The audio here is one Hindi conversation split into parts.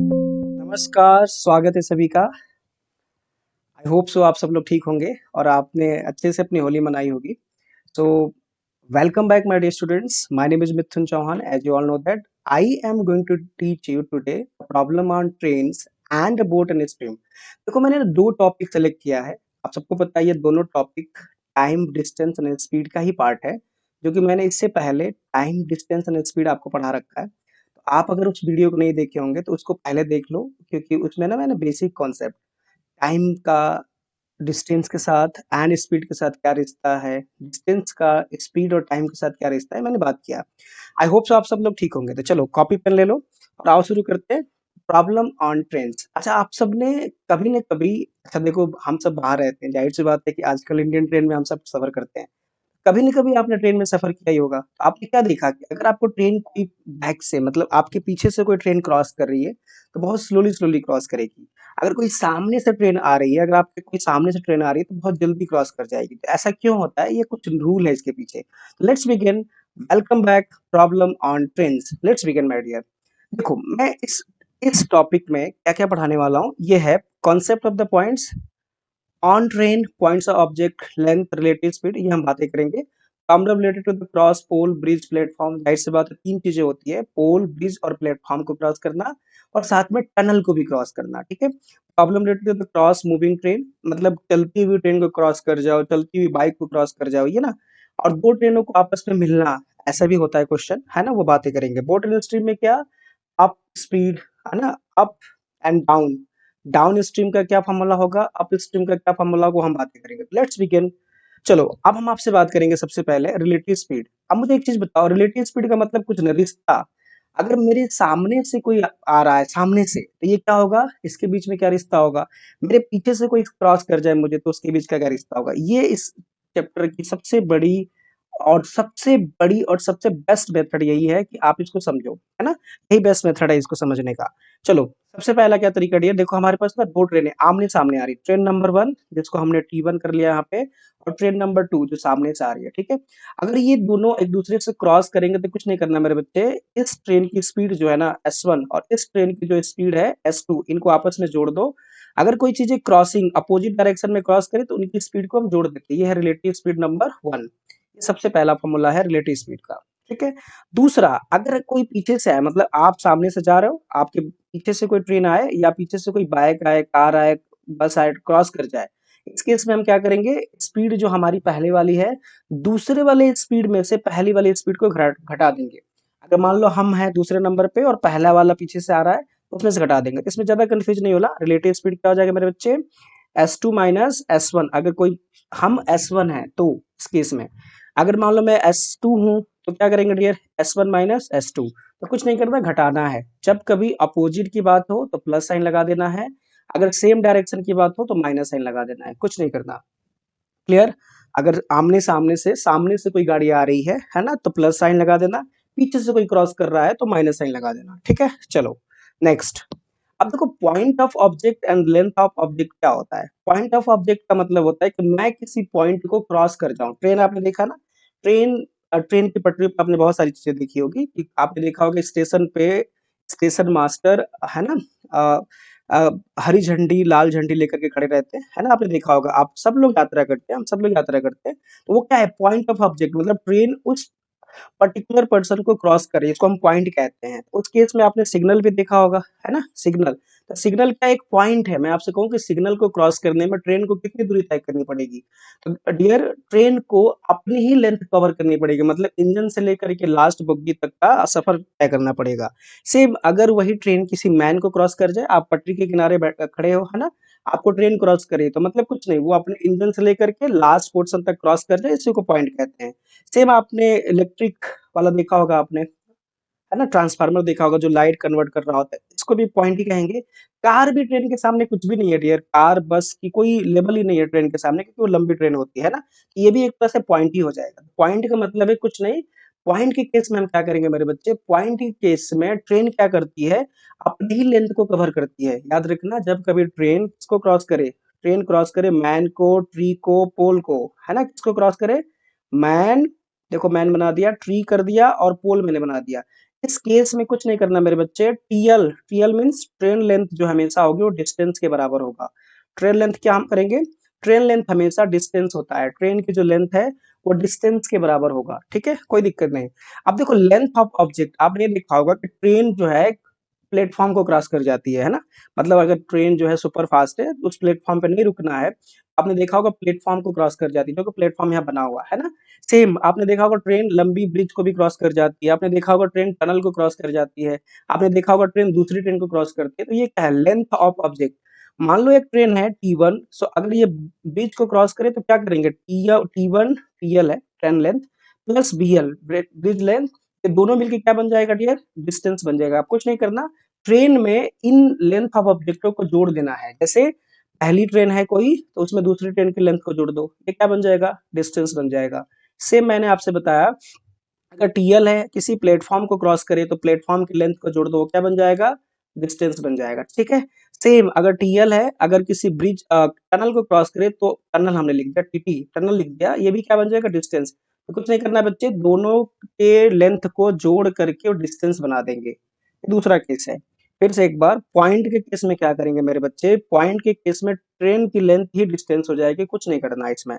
नमस्कार, स्वागत है सभी का। आई होप सो आप सब लोग ठीक होंगे और आपने अच्छे से अपनी होली मनाई होगी। So, welcome back, my dear students. My name is Mithun Chauhan. As you all know that I am going to teach you today a problem on trains and a boat and stream. देखो मैंने दो टॉपिक सेलेक्ट किया है। आप सबको पता है ये दोनों topic time, distance and speed का ही पार्ट है, जो कि मैंने इससे पहले टाइम, डिस्टेंस एंड स्पीड आपको पढ़ा रखा है। तो आप अगर उस वीडियो को नहीं देखे होंगे तो उसको पहले देख लो, क्योंकि उसमें ना मैंने बेसिक कॉन्सेप्ट टाइम का डिस्टेंस के साथ एंड स्पीड के साथ क्या रिश्ता है, डिस्टेंस का स्पीड और टाइम के साथ क्या रिश्ता है, मैंने बात किया। आई होप सो आप सब लोग ठीक होंगे। तो चलो कॉपी पेन ले लो और आओ शुरू करते हैं। Problem on trains. अच्छा, आप सब ने कभी न कभी, अच्छा देखो हम सब बाहर रहते हैं, जाहिर सी बात है कि आजकल इंडियन ट्रेन में हम सब सफर करते हैं। कभी न कभी आपने ट्रेन में सफ़र किया ही होगा। तो आपने क्या देखा कि अगर आपको ट्रेन कोई बैक से मतलब आपके पीछे से कोई ट्रेन क्रॉस कर रही है, तो बहुत स्लोली-स्लोली क्रॉस करेगी। अगर कोई सामने से ट्रेन आ रही है, अगर आपके कोई सामने से ट्रेन आ रही है, तो बहुत जल्दी क्रॉस कर जाएगी। तो ऐसा क्यों होता है? ये कुछ रूल है इसके पीछे। Let's begin. Welcome back. Problem on trains. Let's begin my dear. देखो मैं इस टॉपिक में क्या-क्या पढ़ाने वाला हूँ, ये है concept of the points on train, points of object, length, relative speed, ये हम बातें करेंगे। Problem related to the cross, pole, bridge, platform. जाहिर सी बात है तीन चीजें होती है, पोल, ब्रिज और प्लेटफॉर्म को क्रॉस करना और साथ में टनल को भी क्रॉस करना। ठीक है। Problem related to the cross moving train, मतलब चलती हुई ट्रेन को क्रॉस कर जाओ, चलती हुई बाइक को क्रॉस कर जाओ, ये ना। और दो ट्रेनों को आपस में मिलना, ऐसा भी होता है क्वेश्चन, है ना, वो बातें करेंगे। बोट एंड स्ट्रीम में क्या, अप स्पीड, है ना, up and down. Down stream का क्या फॉर्मूला होगा, अप स्ट्रीम का क्या फॉर्मूला होगा, वो हम बातें करेंगे। Let's begin. चलो अब हम आपसे बात करेंगे सबसे पहले रिलेटिव स्पीड। अब मुझे एक चीज बताओ, रिलेटिव स्पीड का मतलब कुछ नहीं, रिश्ता। अगर मेरे सामने से कोई आ रहा है सामने से, तो ये क्या होगा, इसके बीच में क्या रिश्ता होगा। मेरे पीछे से कोई क्रॉस कर जाए मुझे, तो उसके बीच का क्या रिश्ता होगा। ये इस चैप्टर की सबसे बेस्ट मेथड यही है कि आप इसको समझो, है ना। यही बेस्ट मेथड है इसको समझने का। चलो सबसे पहला क्या तरीका है, देखो हमारे पास ना दो ट्रेनें आमने सामने आ रही। ट्रेन नंबर 1 जिसको हमने T1 कर लिया यहाँ पे, और ट्रेन नंबर 2 जो सामने से आ रही है। ठीक है। अगर ये दोनों एक दूसरे से क्रॉस करेंगे तो कुछ नहीं करना मेरे बच्चे। इस ट्रेन की स्पीड जो है ना S1 और इस ट्रेन की जो स्पीड है S2, इनको आपस में जोड़ दो। अगर कोई चीजें क्रॉसिंग अपोजिट डायरेक्शन में क्रॉस करे तो उनकी स्पीड को हम जोड़ देते हैं। ये है रिलेटिव स्पीड नंबर 1। ये सबसे पहला फॉर्मूला है रिलेटिव स्पीड का। ठीक है। दूसरा, अगर कोई पीछे से आए, मतलब आप सामने से जा रहे हो, आपके पीछे से कोई ट्रेन आए या पीछे से कोई बाइक आए, कार आए, बस आए, क्रॉस कर जाए, इस केस में हम क्या करेंगे, स्पीड जो हमारी पहले वाली है, दूसरे वाले स्पीड में से पहली वाली स्पीड को घटा देंगे। अगर मान लो हम हैं दूसरे नंबर पे और पहला वाला पीछे से आ रहा है, तो उसमें से घटा देंगे। इसमें ज्यादा कंफ्यूज नहीं होला। रिलेटिव स्पीड क्या हो जाएगा मेरे बच्चे, S2 माइनस S1। अगर कोई हम S1 है तो इस केस में, अगर मान लो मैं S2 हूं, तो क्या करेंगे डियर, S1 माइनस S2। तो कुछ नहीं करना, घटाना है। जब कभी अपोजिट की बात हो तो प्लस साइन लगा देना है, अगर सेम डायरेक्शन की बात हो तो माइनस साइन लगा देना है, कुछ नहीं करना। क्लियर। अगर आमने सामने से कोई गाड़ी आ रही है ना, तो प्लस साइन लगा देना। पीछे से कोई क्रॉस कर रहा है तो माइनस साइन लगा देना। ठीक है। चलो नेक्स्ट। अब देखो point of object and length of object क्या होता है। पॉइंट ऑफ ऑब्जेक्ट का मतलब होता है कि मैं किसी पॉइंट को क्रॉस कर जाऊं। ट्रेन आपने देखा ना, ट्रेन ट्रेन की पटरी पे आपने बहुत सारी चीजें देखी होगी कि आपने देखा होगा स्टेशन पे स्टेशन मास्टर, है ना, अ, अ, हरी झंडी लाल झंडी लेकर के खड़े रहते हैं, है ना, आपने देखा होगा। आप सब लोग यात्रा करते हैं, हम सब लोग यात्रा करते हैं। तो वो क्या है, पॉइंट ऑफ ऑब्जेक्ट, मतलब ट्रेन उस पर्टिकुलर पर्सन को क्रॉस करे, इसको हम पॉइंट कहते हैं। उस केस में आपने सिग्नल भी देखा होगा, है ना, सिग्नल। तो सिग्नल का एक पॉइंट है। मैं आपसे कहूँ कि सिग्नल को क्रॉस करने में ट्रेन को कितनी दूरी तय करनी पड़ेगी, तो डियर ट्रेन को अपनी ही लेंथ कवर करनी पड़ेगी, मतलब इंजन से लेकर के लास्ट बोगी तक का सफर तय करना पड़ेगा। सेम अगर वही ट्रेन किसी मैन को क्रॉस कर जाए, आप पटरी के किनारे खड़े हो, है ना, आपको ट्रेन क्रॉस करे, तो मतलब कुछ नहीं, वो अपने इंजन से लेकर के लास्ट पोर्शन तक क्रॉस कर जाए, इसी को पॉइंट कहते हैं। सेम आपने इलेक्ट्रिक वाला देखा होगा आपने, है ना, ट्रांसफार्मर देखा होगा जो लाइट कन्वर्ट कर रहा होता है, इसको भी पॉइंट ही कहेंगे। कार भी ट्रेन के सामने कुछ भी नहीं है डियर। कार बस की कोई लेवल ही नहीं है ट्रेन के सामने, क्योंकि वो लंबी ट्रेन होती है ना। ये भी एक तरह से पॉइंट ही हो जाएगा। पॉइंट का मतलब है कुछ नहीं। पॉइंट के केस में हम क्या करेंगे मेरे बच्चे, पॉइंट के केस में ट्रेन क्या करती है, अपनी ही लेंथ को कवर करती है। याद रखना, जब कभी ट्रेन किसको क्रॉस करे, ट्रेन क्रॉस करे मैन को, ट्री को, पोल को, है ना, किसको क्रॉस करे, मैन। देखो मैन बना दिया, ट्री कर दिया और पोल मैंने बना दिया। इस केस में कुछ नहीं करना मेरे बच्चे, TL, TL means train length जो हमेशा होगी वो डिस्टेंस के बराबर होगा। ट्रेन लेंथ क्या हम करेंगे, ट्रेन लेंथ हमेशा डिस्टेंस होता है, ट्रेन की जो लेंथ है वो डिस्टेंस के बराबर होगा, ठीक है, कोई दिक्कत नहीं। अब देखो लेंथ ऑफ ऑब्जेक्ट, आपने ये देखा होगा कि ट्रेन जो है प्लेटफॉर्म को क्रॉस कर जाती है ना, मतलब अगर ट्रेन जो है सुपर फास्ट है तो उस प्लेटफॉर्म पे नहीं रुकना है, आपने देखा होगा प्लेटफॉर्म को क्रॉस कर जाती है, क्योंकि प्लेटफॉर्म यहाँ बना हुआ है ना। सेम आपने देखा होगा ट्रेन लंबी ब्रिज को भी क्रॉस कर जाती है, आपने देखा होगा ट्रेन टनल को क्रॉस कर जाती है, आपने देखा होगा ट्रेन दूसरी ट्रेन को क्रॉस करती है। तो ये क्या है, लेंथ ऑफ ऑब्जेक्ट। मान लो एक ट्रेन है T1, सो अगर ये ब्रिज को क्रॉस करे तो क्या करेंगे, T1 TL है train length plus BL bridge length, ये दोनों मिलके क्या बन जाएगा डियर, डिस्टेंस बन जाएगा। आप कुछ नहीं करना, ट्रेन में इन लेंथ ऑफ ऑब्जेक्टों को जोड़ देना है। जैसे पहली ट्रेन है कोई तो उसमें दूसरी ट्रेन की लेंथ को जोड़ दो, ये क्या बन जाएगा, डिस्टेंस बन जाएगा। सेम मैंने आपसे बताया, अगर टीएल है किसी प्लेटफॉर्म को क्रॉस करे तो प्लेटफॉर्म की लेंथ को जोड़ दो, वो क्या बन जाएगा, डिस्टेंस बन जाएगा, ठीक है। सेम अगर टीएल है, अगर किसी ब्रिज टनल को क्रॉस करे तो टनल हमने लिख दिया, टीटी टनल लिख दिया, ये भी क्या बन जाएगा, डिस्टेंस। तो कुछ नहीं करना है बच्चे, दोनों के लेंथ को जोड़ करके वो डिस्टेंस बना देंगे। दूसरा केस है, फिर से एक बार, पॉइंट के केस में क्या करेंगे मेरे बच्चे, पॉइंट के केस में ट्रेन की लेंथ ही डिस्टेंस हो जाएगी, कुछ नहीं करना है इसमें,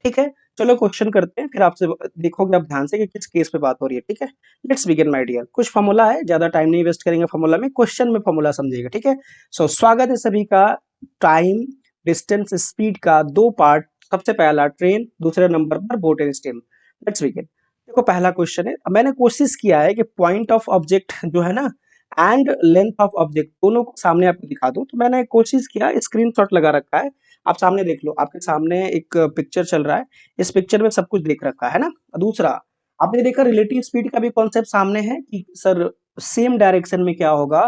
ठीक है। चलो क्वेश्चन करते हैं, फिर आपसे देखोगे आप ध्यान से कि किस केस पे बात हो रही है, ठीक है। लेट्स बिगिन माय डियर, कुछ फॉर्मूला है, ज्यादा टाइम नहीं वेस्ट करेंगे फॉर्मूला में, क्वेश्चन में फॉर्मूला समझिएगा, ठीक है। सो स्वागत है सभी का, टाइम डिस्टेंस स्पीड का दो पार्ट, सबसे पहला ट्रेन, दूसरे नंबर पर boat and steam. Let's begin. देखो पहला क्वेश्चन है, मैंने कोशिश किया है कि पॉइंट ऑफ ऑब्जेक्ट जो है ना एंड लेंथ ऑफ ऑब्जेक्ट दोनों को सामने आपको दिखा दूं, तो मैंने कोशिश किया, स्क्रीनशॉट लगा रखा है, आप सामने देख लो, आपके सामने एक पिक्चर चल रहा है, इस पिक्चर में सब कुछ देख रखा है ना। दूसरा, आपने देखा रिलेटिव स्पीड का भी कॉन्सेप्ट सामने है कि सर सेम डायरेक्शन में क्या होगा,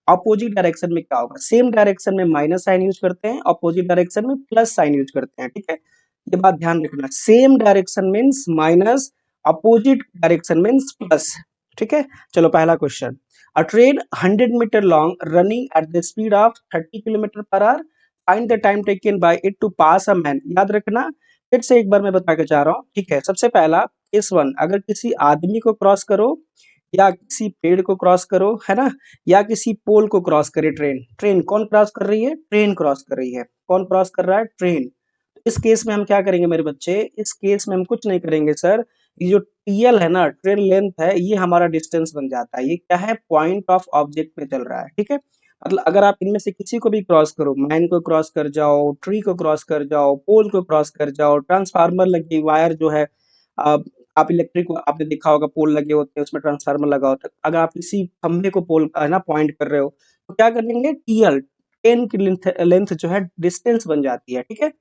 अपोजिट डायरेक्शन में क्या होगा, सेम डायरेक्शन में माइनस साइन यूज करते हैं, अपोजिट डायरेक्शन में प्लस साइन यूज करते हैं, ठीक है। ये बात ध्यान रखना, same direction means minus, opposite direction means plus, ठीक है। चलो पहला question, a train 100 metre long running at the speed of 30 kilometre per hour, find the time taken by it to pass a man. याद रखना, फिर से एक बार मैं बता के जा रहा हूँ, ठीक है। सबसे पहला केस वन, अगर किसी आदमी को क्रॉस करो या किसी पेड़ को क्रॉस करो, है ना, या किसी पोल को क्रॉस करे ट्रेन, ट्रेन कौन क्रॉस कर रही है, ट्रेन क्रॉस कर रही है, कौन क्रॉस कर रहा है, ट्रेन। इस केस में हम क्या करेंगे मेरे बच्चे, इस केस में हम कुछ नहीं करेंगे सर, ये जो टीएल है ना, ट्रेन लेंथ है, ये हमारा डिस्टेंस बन जाता है, ये क्या है, पॉइंट ऑफ ऑब्जेक्ट पे चल रहा है, ठीक है। मतलब अगर आप इनमें से किसी को भी क्रॉस करो, मैन को क्रॉस कर जाओ, ट्री को क्रॉस कर जाओ, पोल को क्रॉस कर जाओ, ट्रांसफार्मर लगी वायर जो है, आप इलेक्ट्रिक, आपने देखा होगा पोल लगे होते हैं उसमें ट्रांसफार्मर लगा होता है, अगर आप किसी खंभे को पोल है ना पॉइंट कर रहे हो, तो क्या करेंगे, टीएल ट्रेन की लेंथ लेंथ जो है डिस्टेंस बन जाती है, ठीक है।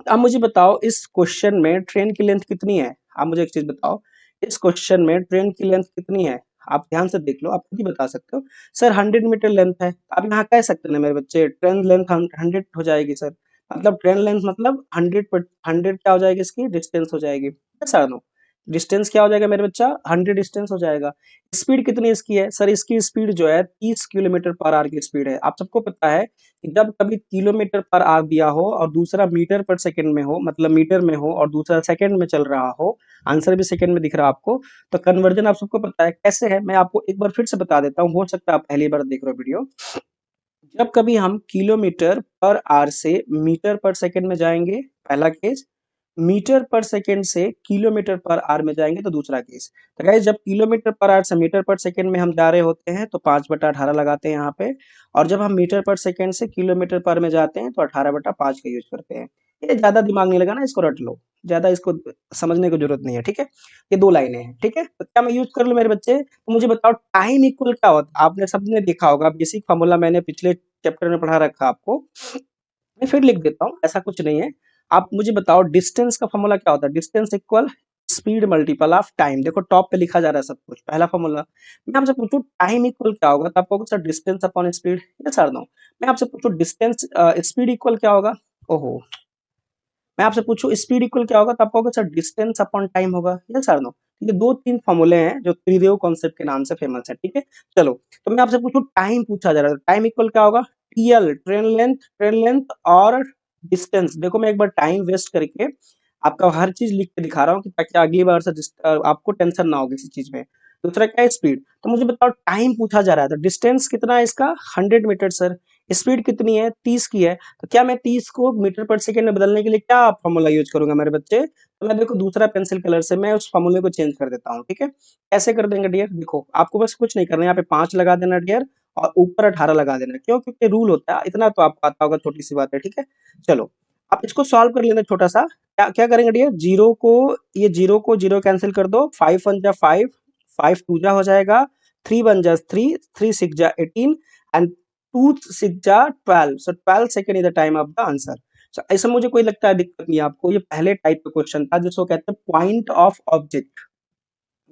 अब मुझे बताओ इस क्वेश्चन में ट्रेन की लेंथ कितनी है, आप मुझे एक चीज बताओ, इस क्वेश्चन में ट्रेन की लेंथ कितनी है, आप ध्यान से देख लो, आप खुद ही बता सकते हो। सर 100 मीटर लेंथ है, आप यहाँ कह सकते हैं ना मेरे बच्चे, ट्रेन लेंथ 100 हो जाएगी सर, मतलब ट्रेन लेंथ मतलब 100 पर 100 क्या हो जाएगी, इसकी डिस्टेंस हो जाएगी, यस और नो, डिस्टेंस क्या हो जाएगा मेरे बच्चा, 100 डिस्टेंस हो जाएगा। स्पीड कितनी इसकी है सर, इसकी स्पीड जो है 30 किलोमीटर पर आवर की स्पीड है। आप सबको पता है कि जब कभी किलोमीटर पर आवर दिया हो और दूसरा मीटर पर सेकंड में हो, मतलब मीटर में हो और दूसरा सेकंड में चल रहा हो, आंसर भी सेकंड में दिख रहा है आपको, तो कन्वर्जन आप सबको पता है कैसे है, मैं आपको एक बार फिर से बता देता हूँ, हो सकता है आप पहली बार देख रहे हो वीडियो। जब कभी हम किलोमीटर पर आवर से मीटर पर सेकंड में जाएंगे, पहला केस, मीटर पर सेकंड से किलोमीटर पर आवर में जाएंगे तो दूसरा केस। तो गाइस जब किलोमीटर पर आवर से मीटर पर सेकंड में हम जा रहे होते हैं तो 5/18 लगाते हैं यहाँ पे, और जब हम मीटर पर सेकंड से किलोमीटर पर में जाते हैं तो 18/5 का यूज करते हैं। ये ज्यादा दिमाग नहीं लगाना, इसको रट लो, ज्यादा इसको समझने की जरूरत नहीं है, ठीक है। ये दो लाइनें हैं, ठीक है, तो क्या मैं यूज कर लूं मेरे बच्चे, तो मुझे बताओ टाइम इक्वल क्या होता है, आपने सबने देखा होगा, बेसिक फॉर्मूला मैंने पिछले चैप्टर में पढ़ा रखा आपको, मैं फिर लिख देता हूँ, ऐसा कुछ नहीं है। आप मुझे बताओ डिस्टेंस का फॉर्मूला क्या होता है, distance equal speed multiple of time. देखो टॉप पे लिखा जा रहा है सब कुछ, पहला फॉर्मूला। मैं आपसे पूछूं टाइम इक्वल क्या होगा, तो आपको होगा sir distance upon speed, yes sir no. मैं आपसे पूछूं डिस्टेंस स्पीड इक्वल क्या होगा, ओहो, मैं आपसे पूछूं स्पीड इक्वल क्या होगा, तो आपको होगा सर डिस्टेंस अपॉन टाइम होगा, यस सर नो। ये दो तीन फॉर्मूले हैं जो त्रिदेव कॉन्सेप्ट के नाम से फेमस है, ठीक है। चलो, तो मैं आपसे पूछूं टाइम पूछा जा रहा है, टाइम इक्वल क्या होगा, टीएल ट्रेन लेंथ और डिस्टेंस। देखो मैं एक बार टाइम वेस्ट करके आपका हर चीज लिख के दिखा रहा हूँ कि ताकि अगली बार से आपको टेंशन ना हो किसी चीज में। दूसरा क्या है स्पीड। तो मुझे बताओ टाइम पूछा जा रहा है तो डिस्टेंस कितना है इसका 100 मीटर सर। स्पीड कितनी है 30 की है। तो क्या मैं 30 को मीटर पर सेकेंड में बदलने के लिए क्या फॉर्मूला यूज करूंगा मेरे बच्चे। तो मैं देखो दूसरा पेंसिल कलर से मैं उस फॉर्मूले को चेंज कर देता हूँ। ठीक है कैसे कर देंगे डियर। देखो आपको बस कुछ नहीं करना है, यहाँ पे 5 लगा देना डियर और ऊपर 18 लगा देना। क्यों क्योंकि रूल होता है इतना तो आपको आता होगा, छोटी सी बात है। ठीक है चलो आप इसको सॉल्व कर लेना छोटा सा। क्या क्या करेंगे डियर जीरो को जीरो कैंसिल कर दो। 5 1 जा 5, 5 2 जा हो जाएगा, 3 1 जा 3, 3 6 जा 18 एंड 2 6 जा 12। So 12 second is the time of the answer. So ऐसा मुझे कोई लगता है दिक्कत नहीं है आपको। ये पहले टाइप का क्वेश्चन था जिसको कहते हैं पॉइंट ऑफ ऑब्जेक्ट।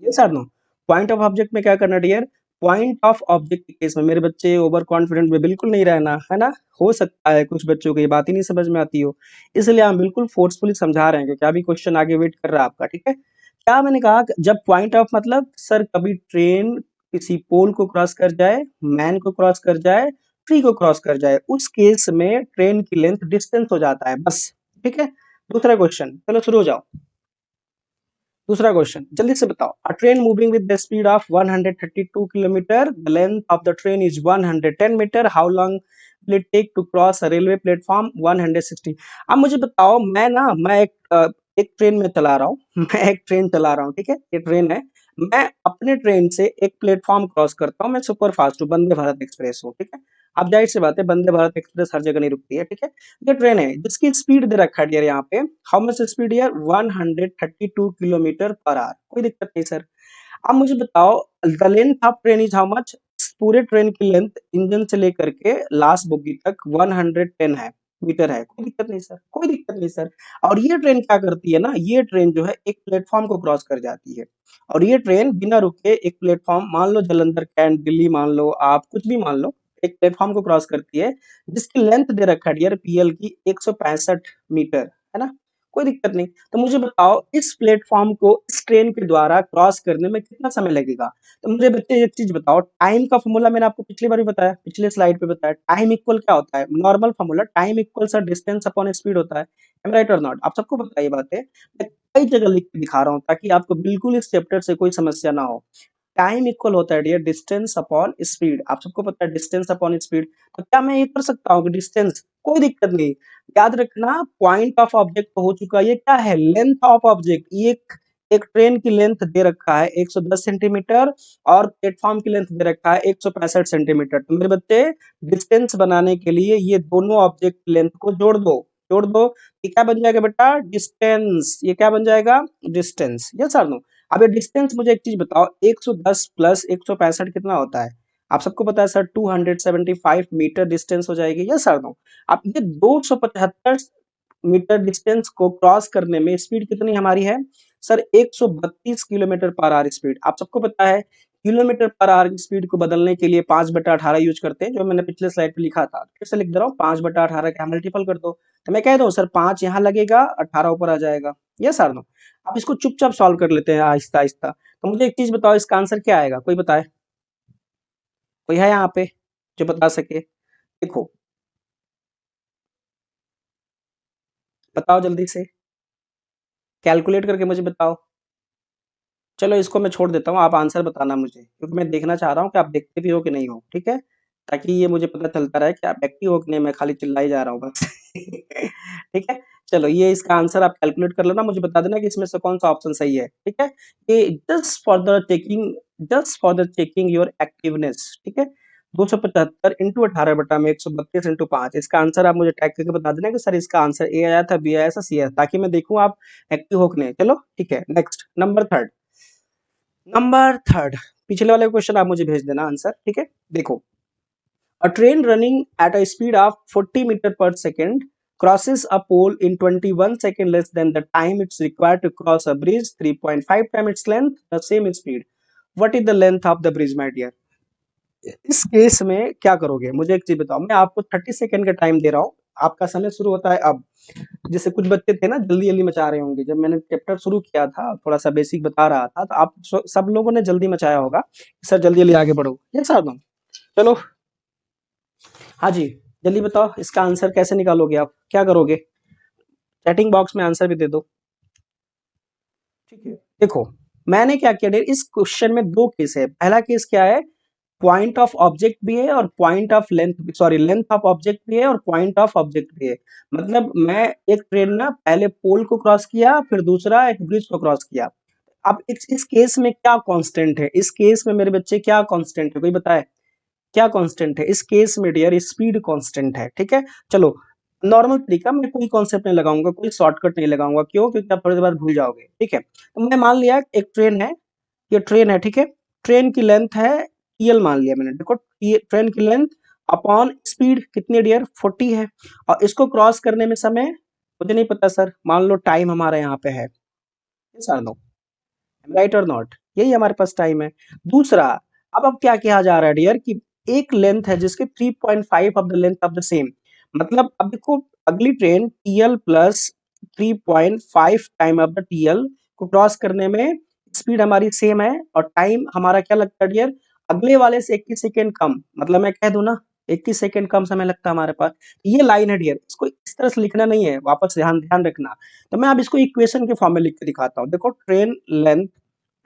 ये sir no point of object में क्या करना डियर। पॉइंट ऑफ ऑब्जेक्ट के केस में मेरे बच्चे ओवर कॉन्फिडेंट में बिल्कुल नहीं रहना है ना। हो सकता है कुछ बच्चों को ये बात ही नहीं समझ में आती हो, इसलिए हम बिल्कुल फोर्सफुली समझा रहे हैं क्योंकि अभी क्वेश्चन आगे वेट कर रहा है आपका। ठीक है क्या मैंने कहा कि जब पॉइंट ऑफ मतलब सर कभी ट्रेन किसी पोल को क्रॉस कर जाए, मैन को क्रॉस कर जाए, ट्री को क्रॉस कर जाए, उस केस में ट्रेन की लेंथ डिस्टेंस हो जाता है बस। ठीक है दूसरा क्वेश्चन चलो शुरू हो जाओ। दूसरा क्वेश्चन जल्दी से बताओ। A train moving with the speed of 132 kilometre, the length of the train is 110 metre, how long will it take to cross a railway platform 160। अब मुझे बताओ मैं एक ट्रेन में चला रहा हूँ मैं एक ट्रेन चला रहा हूँ। ठीक है ये ट्रेन है। मैं अपने ट्रेन से एक प्लेटफॉर्म क्रॉस करता हूँ। मैं सुपर फास्ट हूँ, वंदे भारत एक्सप्रेस हूँ। ठीक है अब जाहिर सी बात है वंदे भारत एक्सप्रेस हर जगह नहीं रुकती है। ठीक है ये ट्रेन है जिसकी स्पीड दे रखा है डियर यहाँ पे। हाउ मच स्पीड यार 132 किलोमीटर पर आवर। कोई दिक्कत नहीं सर। अब मुझे बताओ the length of train is how much. पूरे ट्रेन की लेंथ इंजन से लेकर के लास्ट बोगी तक 110 है मीटर है। कोई दिक्कत नहीं सर, कोई दिक्कत नहीं सर। और ये ट्रेन क्या करती है ना, ये ट्रेन जो है एक प्लेटफॉर्म को क्रॉस कर जाती है। और ये ट्रेन बिना रुके एक प्लेटफॉर्म मान लो जलंधर कैंट दिल्ली मान लो आप कुछ भी मान लो, एक प्लेटफॉर्म को क्रॉस करती है जिसकी लेंथ दे रखा है डियर पीएल की 165 मीटर है ना। कोई दिक्कत नहीं। तो मुझे बताओ इस प्लेटफॉर्म को इस ट्रेन के द्वारा क्रॉस करने में कितना समय लगेगा। तो मुझे बच्चे एक चीज बताओ, टाइम का फॉर्मूला मैंने आपको पिछली बार भी बताया, पिछले स्लाइड पे बताया। टाइम इक्वल क्या होता है, normal formula time equal sir distance upon speed होता है। एम राइट और नॉट। आप सबको पता है ये बात है। मैं कई जगह लिख के दिखा रहा हूँ ताकि आपको बिल्कुल इस चैप्टर से कोई समस्या ना हो। टाइम इक्वल होता है डियर डिस्टेंस अपॉन स्पीड। आप सबको पता है डिस्टेंस अपॉन स्पीड। तो क्या मैं ये कर सकता हूँ कि डिस्टेंस, कोई दिक्कत नहीं। याद रखना पॉइंट ऑफ ऑब्जेक्ट हो चुका, ये क्या है लेंथ ऑफ ऑब्जेक्ट। ये एक ट्रेन की लेंथ दे रखा है 110 सेंटीमीटर और प्लेटफॉर्म की लेंथ दे रखा है 165 सेंटीमीटर। तो मेरे बच्चे डिस्टेंस बनाने के लिए ये दोनों ऑब्जेक्ट लेंथ को जोड़ दो। ये क्या बन जाएगा बेटा डिस्टेंस। ये क्या बन जाएगा डिस्टेंस। Yes sir no. अब ये डिस्टेंस मुझे एक चीज बताओ 110 प्लस 165 कितना होता है। आप सबको पता है सर 275 मीटर डिस्टेंस हो जाएगी। Yes sir no. अब ये 275 मीटर डिस्टेंस को क्रॉस करने में स्पीड कितनी हमारी है sir 132 kilometre per hour speed. आप सबको पता है किलोमीटर पर आवर की स्पीड को बदलने के लिए 5/18 यूज करते हैं, जो मैंने पिछले स्लाइड पे लिखा था। फिर से लिख दे रहा हूँ 5/18 का मल्टीपल कर दो। तो मैं कह रहा हूँ सर 5 यहाँ लगेगा 18 ऊपर आ जाएगा। Yes sir no. आप इसको चुपचाप सॉल्व कर लेते हैं आहिस्ता आहिस्ता। तो मुझे एक चीज बताओ इसका आंसर क्या आएगा, कोई बताए, कोई है यहाँ पे जो बता सके। देखो बताओ जल्दी से कैलकुलेट करके मुझे बताओ। चलो इसको मैं छोड़ देता हूँ, आप आंसर बताना मुझे क्योंकि मैं देखना चाह रहा हूँ कि आप देखते भी हो कि नहीं हो। ठीक है ताकि ये मुझे पता चलता रहे कि आप एक्टिव हो कि नहीं, मैं खाली चिल्लाई जा रहा हूँ बस ठीक है चलो ये इसका आंसर आप कैलकुलेट कर लेना, मुझे बता देना कि इसमें से कौन सा ऑप्शन सही है। ठीक है ये just for the checking your activeness. ठीक है 275 × 18 बटा में 132 × 5। इसका आंसर आप मुझे टैग करके बता देना कि सर इसका आंसर ए आया था, बी आया था, सी आया था, ताकि मैं देखूं आप एक्टिव हो कि नहीं। चलो ठीक है नेक्स्ट नंबर थर्ड पिछले वाले क्वेश्चन आप मुझे भेज देना आंसर। ठीक है देखो a train running at a speed of 40 meter per second crosses a pole in 21 seconds less than the time it's required to cross a bridge 3.5 times its length the same speed. What is the length of the bridge my dear? इस केस में क्या करोगे मुझे एक चीज बताओ। मैं आपको 30 सेकंड का टाइम दे रहा हूँ, आपका समय शुरू होता है अब। जैसे कुछ बच्चे थे ना जल्दी जल्दी मचा रहे होंगे, जब मैंने चैप्टर शुरू किया था थोड़ा सा बेसिक बता रहा था तो आप सब लोगों ने जल्दी मचाया होगा सर जल्दी जल्दी आगे बढ़ो। ये सर चलो हाँ जी जल्दी बताओ इसका आंसर कैसे निकालोगे, आप क्या करोगे। चैटिंग बॉक्स में आंसर भी दे दो। ठीक है देखो मैंने क्या किया डियर, इस क्वेश्चन में दो केस है। पहला केस क्या है, पॉइंट ऑफ ऑब्जेक्ट भी है और point of length, sorry length of object भी है और पॉइंट ऑफ ऑब्जेक्ट भी है। मतलब मैं एक ट्रेन ना पहले पोल को क्रॉस किया, फिर दूसरा एक ब्रिज को क्रॉस किया। अब इस केस में क्या कांस्टेंट है, इस केस में मेरे बच्चे क्या कांस्टेंट है, कोई बताए क्या कांस्टेंट है इस केस में डियर? स्पीड कांस्टेंट है, ठीक है। चलो नॉर्मल तरीका, मैं कोई कॉन्सेप्ट नहीं लगाऊंगा, कोई शॉर्टकट नहीं लगाऊंगा, क्यों? क्योंकि आप थोड़ी देर बाद भूल जाओगे, ठीक है। तो मैं मान लिया एक ट्रेन है, ये ट्रेन है, ठीक है। ट्रेन की लेंथ है टीएल मान लिया मैंने, देखो ये ट्रेन की लेंथ अपॉन स्पीड कितनी डियर 40 है, और इसको क्रॉस करने में समय मुझे नहीं पता सर, मान लो टाइम हमारा यहाँ पे है, यस और नो, राइट और नॉट, यही हमारे पास टाइम है। दूसरा, अब क्या किया जा रहा है डियर कि एक लेंथ है जिसके 3.5 of the length of the same, मतलब अब देखो अगली train TL plus 3.5 time of the TL को क्रॉस करने में स्पीड हमारी सेम है, और टाइम हमारा क्या लगता है डियर, अगले वाले से 21 सेकेंड कम, मतलब मैं कह दूं ना 21 सेकेंड कम समय लगता है हमारे पास। ये लाइन है डियर, इसको इस तरह से लिखना नहीं है, वापस ध्यान ध्यान रखना। तो मैं अब इसको इक्वेशन के फॉर्म में लिख के दिखाता हूँ। देखो train length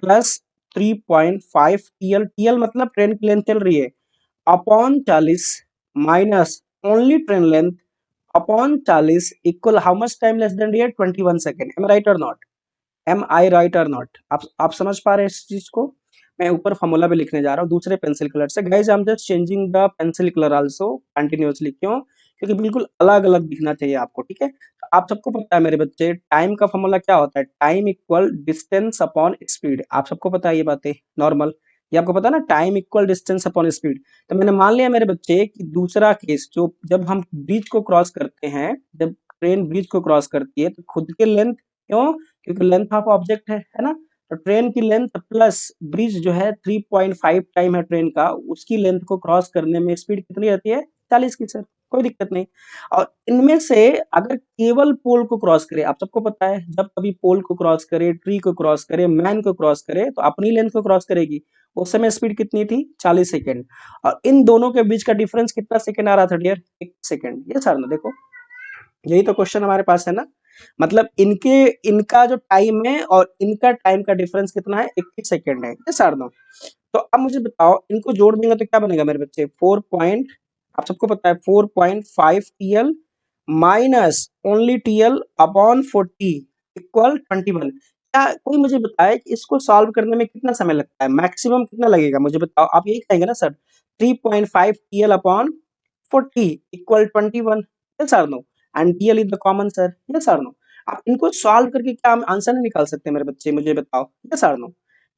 plus 3.5 TL, TL मतलब ट्रेन की लेंथ चल रही है, upon 40 minus only train length upon 40 equal how much time less than dear 21 second. Am right और नॉट, एम आई राइट और नॉट? आप समझ पा रहे हैं इस चीज को? मैं ऊपर फॉर्मूला भी लिखने जा रहा हूँ दूसरे पेंसिल कलर से। Guys I am just changing the pencil colour also continuously, क्यों? क्योंकि बिल्कुल अलग अलग दिखना चाहिए आपको, ठीक है। तो आप सबको पता है मेरे बच्चे, टाइम का फॉर्मूला क्या होता है, time equal distance upon speed, आप सबको पता है ये बातें नॉर्मल, ये आपको पता है ना, time equal distance upon speed. तो मैंने मान लिया मेरे बच्चे कि दूसरा केस, जो जब हम ब्रिज को क्रॉस करते हैं, जब ट्रेन ब्रिज को क्रॉस करती है तो खुद के लेंथ, क्यों? क्योंकि लेंथ ऑफ ऑब्जेक्ट है ना, तो ट्रेन की लेंथ प्लस ब्रिज जो है 3.5 टाइम है ट्रेन का, उसकी लेंथ को क्रॉस करने में स्पीड कितनी रहती है? 40 की सर, कोई दिक्कत नहीं। और इनमें से अगर केवल पोल को क्रॉस करे, आप सबको पता है जब कभी पोल को क्रॉस करे, ट्री को क्रॉस करे, मैन को क्रॉस करे, तो अपनी लेंथ को क्रॉस करेगी। उस समय स्पीड कितनी थी? 40 सेकेंड। और इन दोनों के बीच का डिफरेंस कितना सेकेंड आ रहा था डियर? 1 सेकेंड। ये सर ना देखो, यही तो क्वेश्चन हमारे पास है ना, मतलब इनके, इनका जो टाइम है और इनका टाइम का डिफरेंस कितना है? 21 सेकेंड है, यस और नो? तो अब मुझे बताओ, इनको जोड़ देंगे तो क्या बनेगा मेरे बच्चे? 4 पॉइंट, आप सबको पता है 4.5 TL minus only TL upon 40 equal 21। क्या कोई मुझे बताए कि इसको सॉल्व करने में कितना समय लगता है, मैक्सिमम कितना लगेगा मुझे बताओ? आप यही कहेंगे ना sir, 3.5 TL upon 40 equal 21, yes और no? And TL is the common sir, yes और नो? आप इनको सॉल्व करके क्या हम आंसर नहीं निकाल सकते मेरे बच्चे, मुझे बताओ, यस और नो?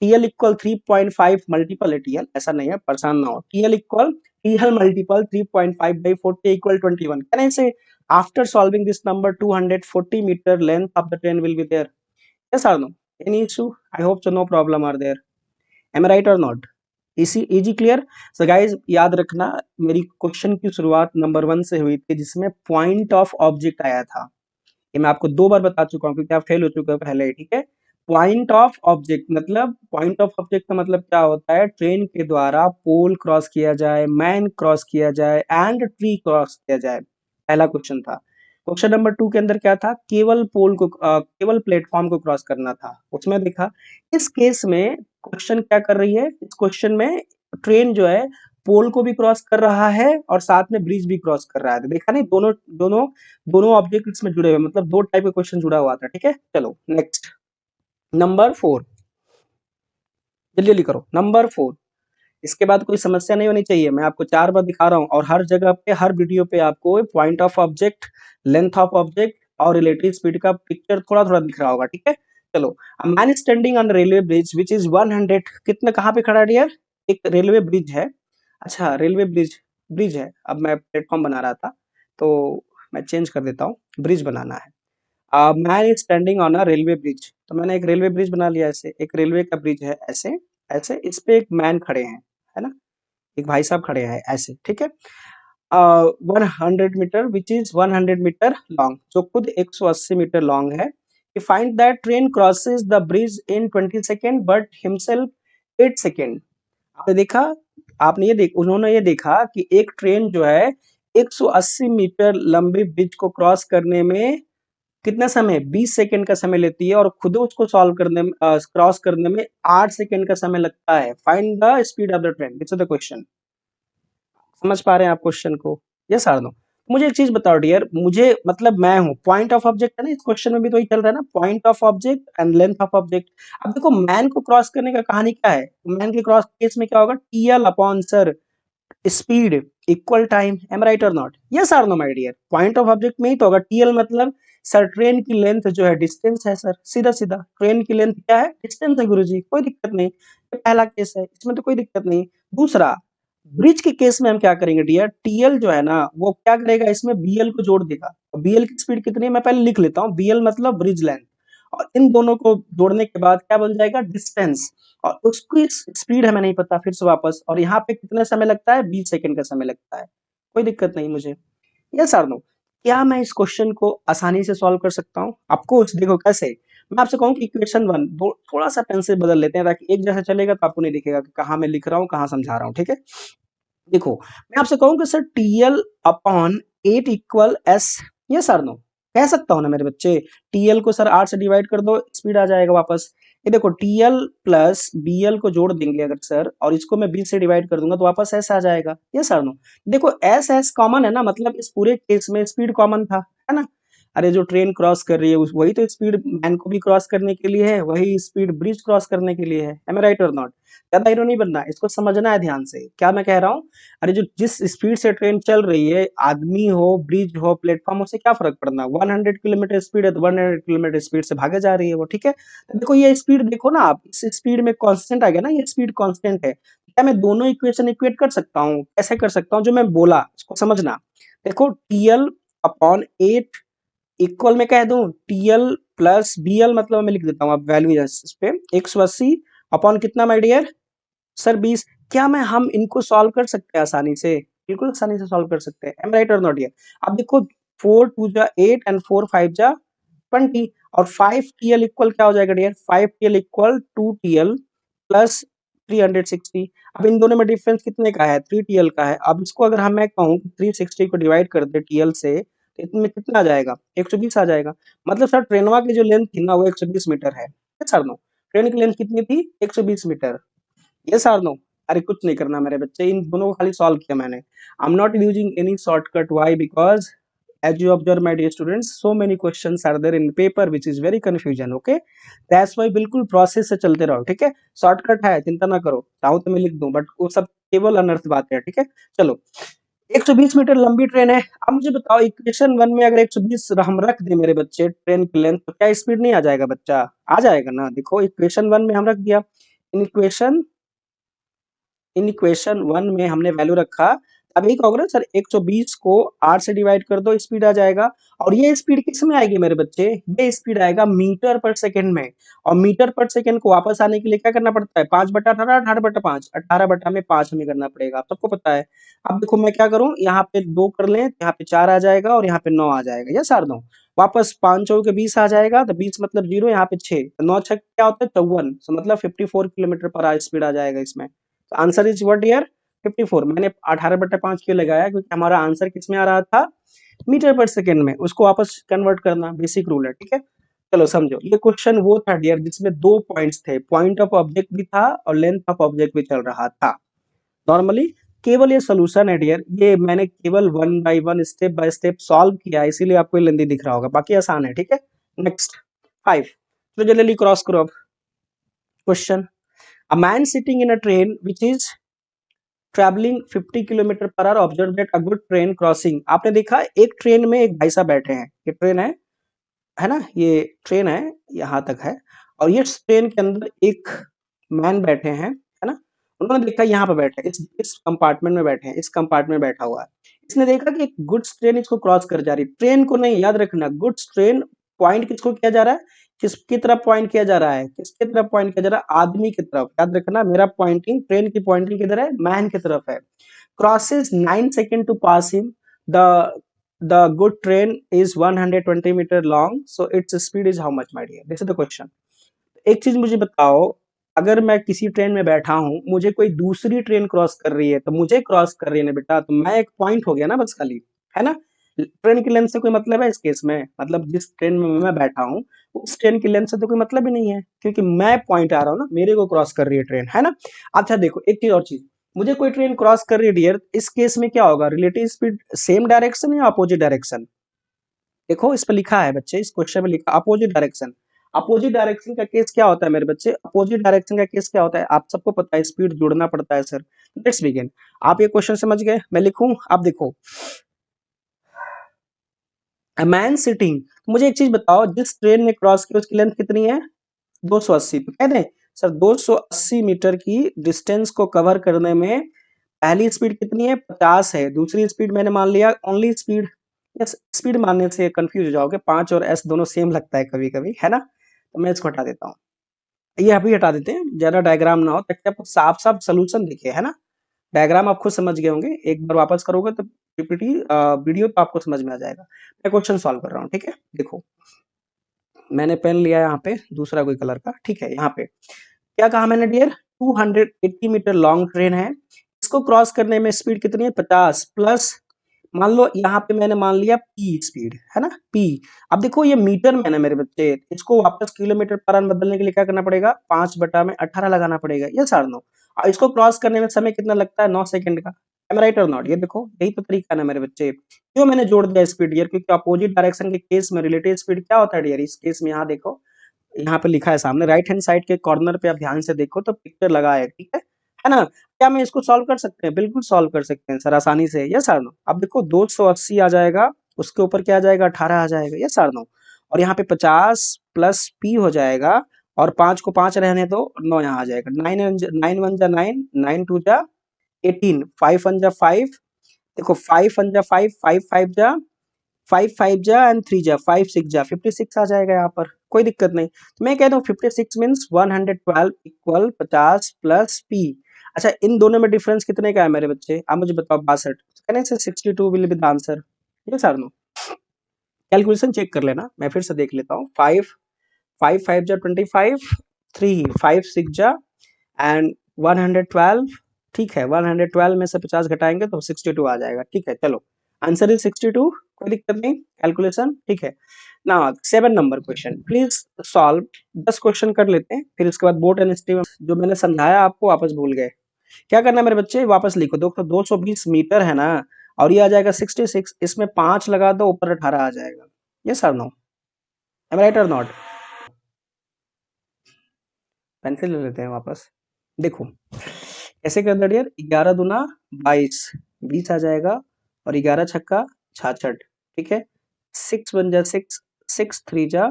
टीएल इक्वल 3.5 मल्टीपल है टीएल, ऐसा नहीं है, परेशान ना हो। TL equal TL multiple 3.5 by 40 equal 21। Can I say after solving this number 240 meter length of the train will be there, yes और no? Any issue? I hope so no problem are there. Am I right और नॉट? इसी इजी क्लियर? सो गाइज याद रखना, मेरी क्वेश्चन की शुरुआत नंबर 1 से हुई थी जिसमें पॉइंट ऑफ ऑब्जेक्ट आया था। ये मैं आपको 2 बार बता चुका हूँ क्योंकि आप फेल हो चुके हो पहले ही, ठीक है। पॉइंट ऑफ ऑब्जेक्ट मतलब, पॉइंट ऑफ ऑब्जेक्ट का मतलब क्या होता है? ट्रेन के द्वारा पोल क्रॉस किया जाए, मैन क्रॉस किया जाए एंड ट्री क्रॉस किया जाए, पहला क्वेश्चन था। क्वेश्चन नंबर 2 के अंदर क्या था? केवल पोल को केवल प्लेटफॉर्म को क्रॉस करना था, उसमें देखा। इस केस में क्वेश्चन क्या कर रही है, इस क्वेश्चन में ट्रेन जो है पोल को भी क्रॉस कर रहा है और साथ में ब्रिज भी क्रॉस कर रहा है। तो देखा नहीं, दोनों दोनों दोनों ऑब्जेक्ट इसमें जुड़े हुए, मतलब 2 टाइप का क्वेश्चन जुड़ा हुआ था, ठीक है। चलो नेक्स्ट, नंबर 4, जल्दी जल्दी करो, नंबर 4। इसके बाद कोई समस्या नहीं होनी चाहिए, मैं आपको 4 बार दिखा रहा हूँ और हर जगह पे, हर वीडियो पे आपको point of object, length of object और रिलेटिव स्पीड का पिक्चर थोड़ा थोड़ा दिख रहा होगा, ठीक है। चलो, man standing on railway bridge which is 100, कितना कहाँ पे खड़ा है डियर? एक रेलवे ब्रिज है, अच्छा रेलवे ब्रिज, ब्रिज है। अब मैं प्लेटफॉर्म बना रहा था तो मैं चेंज कर देता हूँ, ब्रिज बनाना है। Man is standing on a railway bridge, तो मैंने एक रेलवे ब्रिज बना लिया, ऐसे एक रेलवे का ब्रिज है, ऐसे ऐसे इस पे एक मैन खड़े हैं, है ना, एक भाई साहब खड़े हैं ऐसे, ठीक है। 100 metre which is 100 metre long, जो खुद 180 मीटर लॉन्ग है। Find that train crosses the bridge in 20 second but himself 8 second. आपने देखा, आपने ये देख, उन्होंने ये देखा कि एक ट्रेन जो है 180 मीटर लंबे ब्रिज को क्रॉस करने में कितना समय 20 सेकंड का समय लेती है और खुद उसको सॉल्व करने में क्रॉस करने में 8 सेकंड का समय लगता है। Find the speed of the train, this is the question. समझ पा रहे हैं आप क्वेश्चन को? Yes or no? मुझे एक चीज बताओ डियर, मुझे मतलब मैं हूँ पॉइंट ऑफ ऑब्जेक्ट है ना, इस क्वेश्चन में भी तो ही चल रहा है ना, point of object and length of object. अब देखो मैन को क्रॉस करने का कहानी क्या है, मैन के क्रॉस केस में क्या होगा, TL upon sir speed equal time, am right और not? Yes or no my dear? Point of object में ही तो होगा, टीएल मतलब सर ट्रेन की लेंथ जो है डिस्टेंस है सर, सीधा सीधा ट्रेन की लेंथ क्या है, डिस्टेंस है गुरुजी, कोई दिक्कत नहीं, ये पहला केस है, इसमें तो कोई दिक्कत नहीं। दूसरा, ब्रिज के केस में हम क्या करेंगे डियर, टीएल जो है ना वो क्या करेगा, इसमें बीएल को जोड़ देगा। बीएल की स्पीड कितनी है मैं पहले लिख लेता हूँ, बीएल मतलब ब्रिज लेंथ, और इन दोनों को जोड़ने के बाद क्या बन जाएगा, डिस्टेंस, और उसकी स्पीड हमें नहीं पता फिर से वापस, और यहाँ पे कितना समय लगता है, 20 सेकंड का समय लगता है, कोई दिक्कत नहीं मुझे। यस और नो? क्या मैं इस क्वेश्चन को आसानी से सॉल्व कर सकता हूँ? आपको देखो कैसे, मैं आपसे कहूँ कि इक्वेशन वन थोड़ा सा पेन से बदल लेते हैं ताकि एक जैसा चलेगा तो आपको नहीं दिखेगा कि कहाँ मैं लिख रहा हूँ कहाँ समझा रहा हूँ, ठीक है? देखो मैं आपसे कहूँ कि sir TL upon 8 equal S, yes और नो? कह सकता हूँ ना मेरे बच्चे, टीएल को सर 8 से डिवाइड कर दो, स्पीड आ जाएगा वापस। ये देखो टीएल प्लस बीएल को जोड़ देंगे अगर सर, और इसको मैं 20 से डिवाइड कर दूंगा तो वापस एस आ जाएगा, यस और नो? देखो एस एस कॉमन है ना, मतलब इस पूरे केस में स्पीड कॉमन था, है ना? अरे जो ट्रेन क्रॉस कर रही है वही तो स्पीड मैन को भी क्रॉस करने के लिए है, वही स्पीड ब्रिज क्रॉस करने के लिए है, एम आई राइट और नॉट? ज्यादा हीरो नहीं बनना, इसको समझना है ध्यान से क्या मैं कह रहा हूँ। अरे जो जिस स्पीड से ट्रेन चल रही है, आदमी हो ब्रिज हो प्लेटफॉर्म हो, से क्या फर्क पड़ना, 100 किलोमीटर स्पीड है तो 100 किलोमीटर स्पीड से भागे जा रही है वो, ठीक है? तो देखो ये स्पीड देखो ना आप, इस स्पीड में कांस्टेंट आ गया ना, ये स्पीड कांस्टेंट है। क्या मैं दोनों इक्वेशन इक्वेट कर सकता हूँ? कैसे कर सकता हूँ, जो मैं बोला इसको समझना। देखो टीएल अपॉन 8 इक्वल में कह दूं टीएल प्लस बीएल, मतलब मैं लिख देता हूँ अब वैल्यू इस पे 180 अपॉन कितना माय डियर, सर 20। क्या मैं हम इनको सॉल्व कर सकते हैं आसानी से? बिल्कुल आसानी से सॉल्व कर सकते हैं, एम राइट और नॉट? अब देखो 4 2 जा 8 एंड 4 5 जा 20, और 5 टीएल इक्वल क्या हो जाएगा dear, 5 TL equal 2 TL plus 360। अब इन दोनों में डिफरेंस कितने का है, 3 टीएल का है। अब इसको अगर हम मैं कहूँ 360 को डिवाइड कर दे टीएल से, तो इसमें कितना आ जाएगा, 120 आ जाएगा। मतलब सर ट्रेनवा की जो लेंथ थी ना वो 120 मीटर है, सर नो? ट्रेन की लेंथ कितनी थी, 120 मीटर, यस और नो? अरे कुछ नहीं करना मेरे बच्चे, इन दोनों को खाली सॉल्व किया मैंने। I am not using any shortcut, why? Because as you observe my dear students, so many questions are there in paper which is very confusion, okay? that's why बिल्कुल प्रोसेस से चलते रहो, ठीक है? शॉर्टकट है, चिंता ना करो, चाहो तो मैं लिख दूं बट वो सब केवल अनर्थ बात है, ठीक है? चलो 120 मीटर लंबी ट्रेन है। अब मुझे बताओ इक्वेशन वन में अगर 120 हम रख दे मेरे बच्चे ट्रेन की लेंथ, तो क्या स्पीड नहीं आ जाएगा बच्चा? आ जाएगा ना। देखो इक्वेशन वन में हम रख दिया, इन इक्वेशन वन में हमने वैल्यू रखा। अब यही कहोगे ना सर 120 को 8 से डिवाइड कर दो, स्पीड आ जाएगा। और ये स्पीड किस में आएगी मेरे बच्चे, ये स्पीड आएगा मीटर पर सेकंड में। और मीटर पर सेकंड को वापस आने के लिए क्या करना पड़ता है, 5/18, 18/5, 18/5 हमें करना पड़ेगा, आप सबको पता है। अब देखो मैं क्या करूं, यहाँ पे 2 कर लें, यहाँ पे 4 आ जाएगा और यहाँ पे 9 आ जाएगा, यस और नो? वापस 5 चौके 20 आ जाएगा, तो 20 मतलब 0, यहाँ पे 6, 9 6 क्या होता है 54, तो मतलब 54 किलोमीटर पर आवर स्पीड आ जाएगा इसमें। तो आंसर इज व्हाट हियर, 54। मैंने 18/5 क्यों लगाया, क्योंकि हमारा आंसर किस में आ रहा था, मीटर पर सेकंड में, उसको वापस कन्वर्ट करना बेसिक रूल है, ठीक है? चलो समझो, ये क्वेश्चन वो था डियर जिसमें 2 पॉइंट्स थे, पॉइंट ऑफ ऑब्जेक्ट भी था और लेंथ ऑफ ऑब्जेक्ट भी चल रहा था। नॉर्मली केवल ये सोल्यूशन है डियर, ये मैंने केवल वन बाय स्टेप सॉल्व किया है, इसीलिए आपको ये लेंदी दिख रहा होगा, बाकी आसान है, ठीक है? नेक्स्ट 5, तो जल्दी क्रॉस करो अब question. A man sitting in a train which is travelling 50 kilometre per our observe that a good train crossing. आपने देखा एक ट्रेन में एक भाई साहब बैठे हैं, ये ट्रेन है ना, ये ट्रेन है, यहाँ तक है, और ये ट्रेन के अंदर एक मैन बैठे हैं, है ना? उन्होंने देखा यहाँ पे बैठे हैं, इस कंपार्टमेंट में बैठे हैं, इस कंपार्टमेंट में बैठा हुआ है। इसने देखा कि एक गुड्स ट्रेन इसको क्रॉस कर जा रही है, ट्रेन को नहीं, याद रखना, गुड्स ट्रेन पॉइंट किसको किया जा रहा है, किसकी तरफ पॉइंट किया जा रहा है, किसकी तरफ पॉइंट किया जा रहा है, आदमी की तरफ। याद रखना मेरा पॉइंटिंग, ट्रेन की पॉइंटिंग किधर है, मैन की तरफ है। crosses 9 seconds to pass him. The good train is 120 meter long, so its speed is how much, my dear? This is the question. एक चीज मुझे बताओ, अगर मैं किसी ट्रेन में बैठा हूं, मुझे कोई दूसरी ट्रेन क्रॉस कर रही है, तो मुझे क्रॉस कर रही है ना बेटा, तो मैं एक पॉइंट हो गया ना बस खाली, है ना? ट्रेन की लेंथ से कोई मतलब है इस केस में? मतलब जिस ट्रेन में मैं बैठा हूँ, उस ट्रेन की लेंथ से तो कोई मतलब ही नहीं है, क्योंकि मैं पॉइंट आ रहा हूँ ना, मेरे को क्रॉस कर रही है ट्रेन, है ना? अच्छा देखो, एक चीज़ और चीज़, मुझे कोई ट्रेन क्रॉस कर रही है डियर, इस केस में क्या होगा? रिलेटिव स्पीड सेम डायरेक्शन या अपोजिट डायरेक्शन? देखो इस पे लिखा है बच्चे, इस क्वेश्चन में लिखा अपोजिट डायरेक्शन। अपोजिट डायरेक्शन का केस क्या होता है मेरे बच्चे? अपोजिट डायरेक्शन का केस क्या होता है? आप सबको पता है, स्पीड जोड़ना पड़ता है सर। Let's begin. आप ये क्वेश्चन समझ गए? मैं लिखूं? आप देखो, अ मैन सिटिंग, मुझे एक चीज बताओ, जिस ट्रेन ने क्रॉस की उसकी लेंथ कितनी है? 280। तो कह दें सर 280 मीटर की डिस्टेंस को कवर करने में पहली स्पीड कितनी है? 50 है। दूसरी स्पीड मैंने मान लिया ओनली स्पीड, यस स्पीड मानने से कंफ्यूज हो जाओगे, 5 और एस दोनों सेम लगता है कभी कभी, है ना? तो मैं इसको हटा देता हूँ, ये अभी हटा देते हैं, ज्यादा डायग्राम ना हो, ताकि आपको साफ साफ सोल्यूशन दिखे, है ना? डायग्राम आप खुद समझ गए होंगे, एक बार वापस करोगे तो पीपीटी वीडियो तो आपको समझ में आ जाएगा। मैं क्वेश्चन सॉल्व कर रहा हूँ, ठीक है? देखो, मैंने पेन लिया यहाँ पे दूसरा कोई कलर का, ठीक है? यहाँ पे क्या कहा मैंने डियर? 280 मीटर लॉन्ग ट्रेन है, इसको क्रॉस करने में स्पीड कितनी है? 50 प्लस, मान लो यहाँ पे मैंने मान लिया पी स्पीड, है ना? पी। अब देखो ये मीटर में है ना मेरे बच्चे, इसको वापस किलोमीटर पर आवर बदलने के लिए क्या करना पड़ेगा? 5/18 लगाना पड़ेगा, ये सार नो। और इसको क्रॉस करने में समय कितना लगता है? 9 सेकंड का। एम राइट और नॉट? ये देखो, यही तो तरीका है ना मेरे बच्चे। क्यों मैंने जोड़ दिया स्पीड डियर? क्योंकि अपोजिट डायरेक्शन के केस में रिलेटिव स्पीड क्या होता है डियर? इस केस में यहाँ देखो, यहाँ पे लिखा है सामने, राइट हैंड साइड के कॉर्नर पे आप ध्यान से देखो तो पिक्चर लगा है, ठीक है ना? क्या मैं इसको सॉल्व कर सकते हैं? बिल्कुल सॉल्व कर सकते हैं सर, आसानी से, यस आर नो? अब देखो 280 आ जाएगा, उसके ऊपर क्या आ जाएगा? 18 आ जाएगा, यस आर नो? और यहाँ पे 50 प्लस पी हो जाएगा, और 5 को 5 रहने दो, 9 यहाँ आ जाएगा। 9 1 जा 9, 9 2 जा 18, 5 1 जा 5, देखो 5 1 जा 5, 5 5 जा 5 5 जा एंड 3 जा 5 6 जा 56 आ जाएगा यहाँ पर, कोई दिक्कत नहीं। तो मैं कहता हूँ 56 मीन्स 112 इक्वल 50 प्लस पी। अच्छा, इन दोनों में डिफरेंस कितने का है मेरे बच्चे? आप मुझे बताओ। 62 कहने से 62 विल बी द आंसर, ये सर नो? कैलकुलेशन चेक कर लेना, मैं फिर से देख लेता हूँ। 5 5 5 जा 25, 3 5 6 जा एंड 112, ठीक है? 112 में से 50 घटाएंगे तो 62 आ जाएगा, ठीक है? चलो, आंसर इज 62, कोई दिक्कत नहीं, कैलकुलेशन ठीक है ना? 7 number question, please solve. 10 question कर लेते हैं, फिर उसके बाद बोर्ड एंड स्ट्रीम जो मैंने समझाया आपको वापस भूल गए। क्या करना है मेरे बच्चे? वापस लिखो, देखो 220 मीटर है ना, और ये आ जाएगा 66, इसमें 5 लगा दो, ऊपर 18 आ जाएगा, ये सर नो? एम राइट और नॉट? पेंसिल ले लेते हैं वापस। देखो ऐसे कर दो डियर, 11 दूना 22, 20 आ जाएगा, और 11 छक्का 66, ठीक है? 6 1 जा 6, 6 3 जा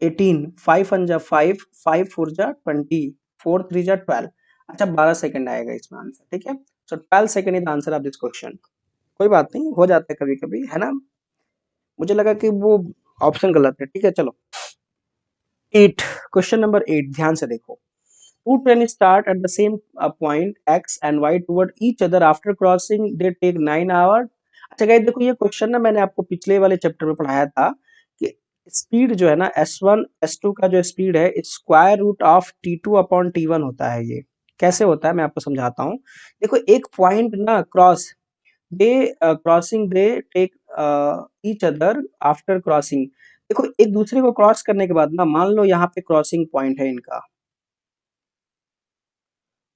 18, 5 1 जा 5, 5 4 जा 20, 4 3 जा 12। अच्छा 12 सेकंड आएगा इसमें आंसर, ठीक है? सो 12 second is answer of this question. कोई बात नहीं, हो जाता है कभी कभी, है ना? मुझे लगा कि वो ऑप्शन गलत है, ठीक है? चलो 8, क्वेश्चन नंबर 8, ध्यान से देखो। Two trains start at the same point X and Y toward each other after crossing they take 9 hours। अच्छा गाइस देखो, ये क्वेश्चन ना मैंने आपको पिछले वाले चैप्टर में पढ़ाया था कि स्पीड जो है ना S1 S2 का जो स्पीड है square root of T2 upon T1 होता है। ये कैसे होता है मैं आपको समझाता हूँ। देखो एक पॉइंट ना cross, they crossing they take each other after crossing. देखो एक दूसरे को क्रॉस करने के बाद ना, मान लो यहाँ पे क्रॉसिंग पॉइंट है इनका,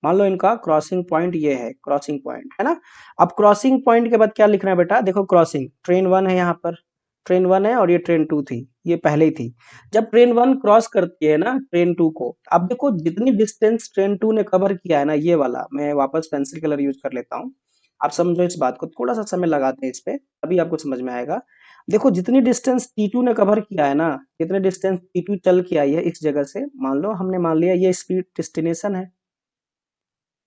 मान लो इनका क्रॉसिंग पॉइंट ये है, क्रॉसिंग पॉइंट है ना? अब क्रॉसिंग पॉइंट के बाद क्या लिखना है बेटा? देखो क्रॉसिंग, ट्रेन 1 है यहाँ पर, ट्रेन 1 है, और ये ट्रेन 2 थी, ये पहले ही थी। जब ट्रेन 1 क्रॉस करती है ना ट्रेन 2 को, अब देखो जितनी डिस्टेंस ट्रेन 2 ने कवर किया है ना, ये वाला, मैं वापस पेंसिल कलर यूज कर लेता हूँ, आप समझो इस बात को, थोड़ा सा समय लगाते हैं इस पे, अभी आपको समझ में आएगा। देखो जितनी डिस्टेंस T2 ने कवर किया है ना, जितने डिस्टेंस T2 चल के आई है इस जगह से, मान लो हमने मान लिया ये स्पीड डेस्टिनेशन है,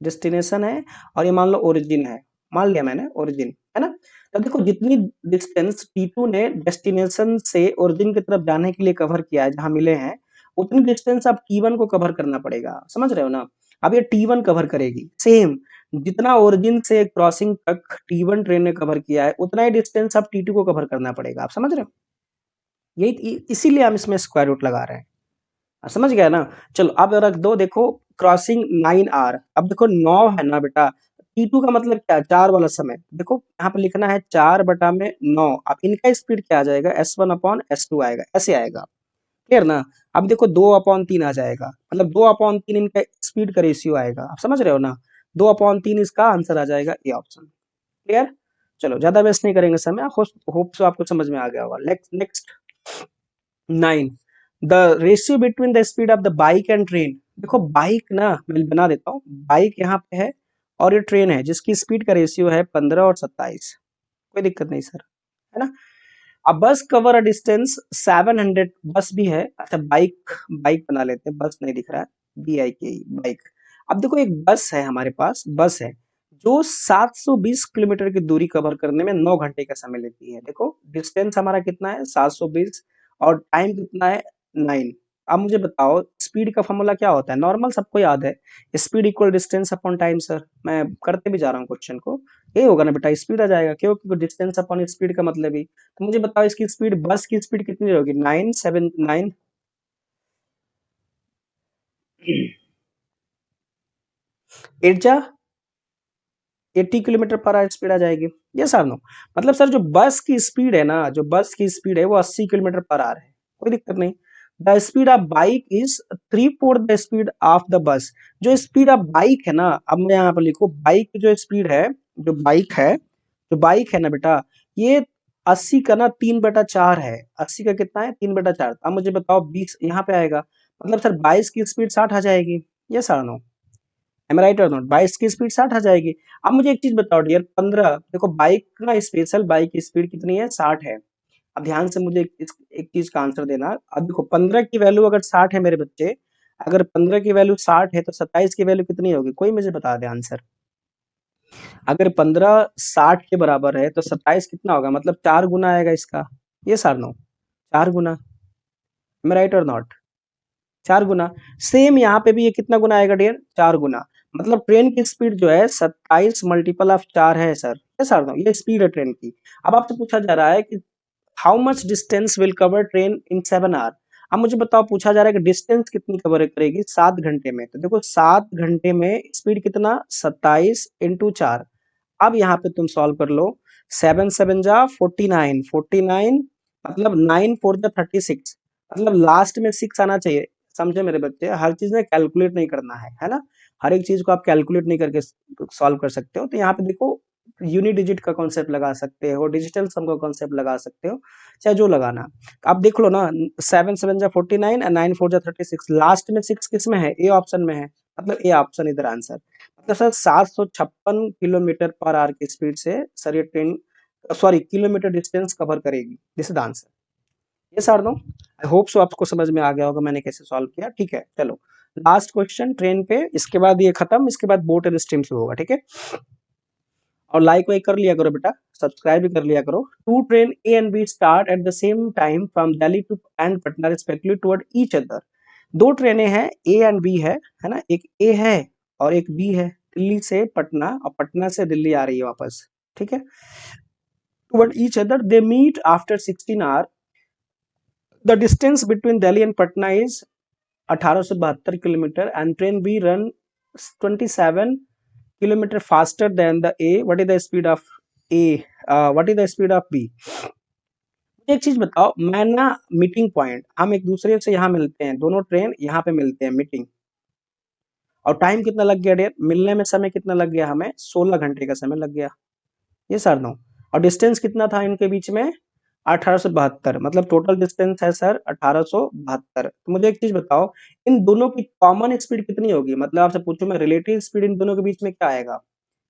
डेस्टिनेशन है, और ये मान लो ओरिजिन है, मान लिया मैंने ओरिजिन, है ना? तो देखो जितनी डिस्टेंस T2 ने डेस्टिनेशन से ओरिजिन की तरफ जाने के लिए कवर किया है, जहां मिले हैं, उतनी डिस्टेंस अब T1 को कवर करना पड़ेगा, समझ रहे हो ना? अब ये T1 कवर करेगी सेम, जितना ओरिजिन से क्रॉसिंग तक T1 ट्रेन ने कवर किया है, उतना ही डिस्टेंस अब T2 को कवर करना पड़ेगा, आप समझ रहे हो? यही इसीलिए हम इसमें स्क्वायर रूट लगा रहे हैं। समझ गया ना? चलो अब रख दो, देखो क्रॉसिंग 9 आर, अब देखो 9 है ना बेटा, T2 का मतलब क्या, 4 वाला समय। देखो यहाँ पे लिखना है 4/9। अब इनका स्पीड क्या आ जाएगा, S1/S2 आएगा, ऐसे आएगा। क्लियर ना। अब देखो 2/3 आ जाएगा, मतलब 2/3 इनका स्पीड का रेशियो आएगा। आप समझ रहे हो ना, 2/3 इसका आंसर आ जाएगा, ए ऑप्शन। क्लियर। चलो ज्यादा वेस्ट नहीं करेंगे समय, होप सो आपको समझ में आ गया होगा। Next 9, the ratio between the speed of the bike and train. देखो बाइक ना, मैं बना देता हूँ, बाइक यहाँ पे है और ये ट्रेन है जिसकी स्पीड का रेशियो है 15 और 27। कोई दिक्कत नहीं सर, है ना। अब बस कवर अ डिस्टेंस 700, बस भी है। अच्छा बाइक, बाइक बना लेते हैं, बस नहीं दिख रहा है, BIK बाइक। अब देखो एक बस है हमारे पास, बस है जो 720 किलोमीटर की दूरी कवर करने में 9 घंटे का समय लेती है। देखो डिस्टेंस हमारा कितना है, 720, और टाइम कितना है, 9। अब मुझे बताओ स्पीड का फॉर्मूला क्या होता है, नॉर्मल सबको याद है, speed equal distance upon time. Sir मैं करते भी जा रहा हूँ क्वेश्चन को, ये होगा ना बेटा, स्पीड आ जाएगा, क्यों, क्योंकि डिस्टेंस अपॉन स्पीड का मतलब ही। तो मुझे बताओ इसकी स्पीड, बस की स्पीड कितनी होगी, 979 at 80 kilometre per hour speed आ जाएगी। ये सर नो, मतलब सर जो बस की स्पीड है ना, जो बस की स्पीड है वो 80 किलोमीटर पर आवर है, कोई दिक्कत नहीं। The speed of bike is 3/4 the speed of the bus. जो स्पीड ऑफ बाइक है ना, अब मैं यहाँ पर लिखू बाइक की जो स्पीड है, जो बाइक है, जो बाइक है ना बेटा, ये 80 का ना 3/4 है। 80 का कितना है, 3/4। अब मुझे बताओ 20 यहाँ पे आएगा, मतलब सर 22 की स्पीड 60 आ जाएगी। ये सर नो, एम राइट और नॉट, 22 की स्पीड 60 आ जाएगी। अब मुझे एक चीज बताओ डियर, 15, देखो बाइक का स्पेशल, बाइक की स्पीड कितनी है, 60 है। अब ध्यान से मुझे एक चीज का आंसर देना। अब देखो 15 की वैल्यू अगर 60 है मेरे बच्चे, अगर 15 की वैल्यू 60 है तो 27 की वैल्यू कितनी होगी, कोई मुझे बता दे आंसर। अगर 15 60 के बराबर है तो 27 कितना होगा, मतलब 4 गुना आएगा इसका। ये सर नो, 4 गुना, एम राइट और नॉट, 4 गुना। सेम यहाँ पे भी ये कितना गुना आएगा डियर, 4 गुना। मतलब ट्रेन की स्पीड जो है 27 मल्टीपल ऑफ 4 है सर, ये सर ये स्पीड है ट्रेन की। अब आपसे पूछा जा रहा है कि how much distance will cover train in 7 hour. अब मुझे बताओ, पूछा जा रहा है कि डिस्टेंस कितनी कवर करेगी 7 घंटे में। तो देखो 7 घंटे में स्पीड कितना, 27 इंटू 4। अब यहाँ पे तुम सॉल्व कर लो, 7 7 जा 49, 49 मतलब 9 4 जा 36, मतलब लास्ट में 6 आना चाहिए। समझे मेरे बच्चे, हर चीज में कैलकुलेट नहीं करना है ना। हर एक चीज को आप कैलकुलेट नहीं करके सॉल्व कर सकते हो। तो यहाँ पे देखो यूनिट डिजिट का कॉन्सेप्ट लगा सकते हो, डिजिटल सम का कॉन्सेप्ट लगा सकते हो, चाहे जो लगाना। आप देख लो ना, 7 7 जा 49 और 9 4 जा 36, लास्ट में 6 किस में है, ए ऑप्शन में है, मतलब ए ऑप्शन इधर आंसर। मतलब सर 756 किलोमीटर पर आवर की स्पीड से सर ये train, sorry kilometre distance cover करेगी, दिस इज द आंसर। ये sir no, I hope so आपको समझ में आ गया होगा मैंने कैसे सॉल्व किया। ठीक है चलो, लास्ट क्वेश्चन ट्रेन पे, इसके बाद ये खत्म, इसके बाद बोट एंड स्ट्रीम शुरू होगा। ठीक है, और लाइक वाइक कर लिया करो बेटा, सब्सक्राइब भी कर लिया करो। Two train A and B start at the same time from Delhi to and Patna respectively toward each other. दो ट्रेनें हैं, ए एंड बी है ना, एक ए है और एक बी है, दिल्ली से पटना और पटना से दिल्ली आ रही है वापस। ठीक है, toward each other they meet after 16 hour. The distance between Delhi and Patna is 1872 kilometre and train B run 27 kilometre faster than the A, what is the speed of A, what is the speed of B. एक चीज बताओ, मैं ना मीटिंग पॉइंट, हम एक दूसरे से यहाँ मिलते हैं, दोनों ट्रेन यहाँ पे मिलते हैं मीटिंग, और टाइम कितना लग गया डियर, मिलने में समय कितना लग गया हमें, 16 घंटे का समय लग गया। ये सर नो, और डिस्टेंस कितना था इनके बीच में, 1872, मतलब टोटल डिस्टेंस है सर 1872। तो मुझे एक चीज बताओ, इन दोनों की कॉमन स्पीड कितनी होगी, मतलब आपसे पूछूं मैं रिलेटिव स्पीड इन दोनों के बीच में क्या आएगा।